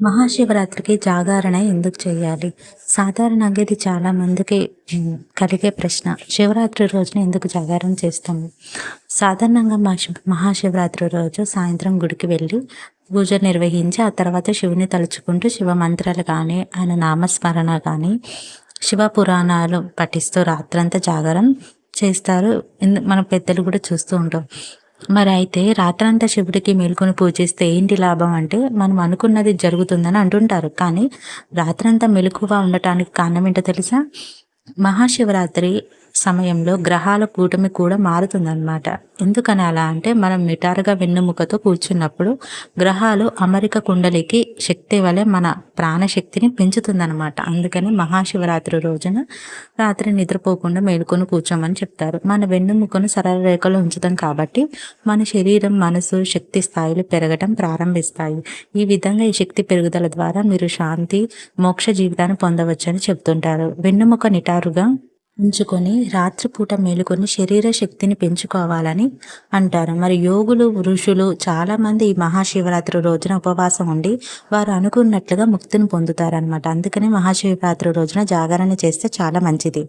మహాశివరాత్రికి జాగరణ ఎందుకు చేయాలి? సాధారణంగా ఇది చాలా మందికి కలిగే ప్రశ్న. శివరాత్రి రోజున ఎందుకు జాగారం చేస్తాము? సాధారణంగా మహాశివరాత్రి రోజు సాయంత్రం గుడికి వెళ్ళి పూజ నిర్వహించి, ఆ తర్వాత శివుని తలుచుకుంటూ శివ మంత్రాలు కానీ, ఆయన నామస్మరణ కానీ, శివ పురాణాలు పఠిస్తూ రాత్రంతా జాగారం చేస్తారు. మన పెద్దలు కూడా చూస్తూ ఉంటాం. మరి అయితే రాత్రంతా శివుడికి మేల్కొని పూజిస్తే ఏంటి లాభం అంటే, మనం అనుకున్నది జరుగుతుందని అంటుంటారు. కానీ రాత్రంతా మెలకువగా ఉండటానికి కారణం ఏంటో తెలుసా? మహాశివరాత్రి సమయంలో గ్రహాల కూటమి కూడా మారుతుందన్నమాట. ఎందుకని అలా అంటే, మనం నిటారుగా వెన్నెముకతో కూర్చున్నప్పుడు గ్రహాలు అమరిక కుండలికి శక్తి వలె మన ప్రాణశక్తిని పెంచుతుందన్నమాట. అందుకని మహాశివరాత్రి రోజున రాత్రి నిద్రపోకుండా మేలుకొని కూర్చోమని చెప్తారు. మన వెన్నెముకను సరళ రేఖలో ఉంచుతాం కాబట్టి మన శరీరం, మనసు శక్తి స్థాయిలు పెరగటం ప్రారంభిస్తాయి. ఈ విధంగా ఈ శక్తి పెరుగుదల ద్వారా మీరు శాంతి, మోక్ష జీవితాన్ని పొందవచ్చని చెప్తుంటారు. వెన్నెముక నిటారుగా ఉంచుకొని రాత్రిపూట మేలుకొని శరీర శక్తిని పెంచుకోవాలని అంటారు. మరి యోగులు, ఋషులు చాలా మంది ఈ మహాశివరాత్రి రోజున ఉపవాసం ఉండి వారు అనుకున్నట్లుగా ముక్తిని పొందుతారనమాట. అందుకని మహాశివరాత్రి రోజున జాగరణ చేస్తే చాలా మంచిది.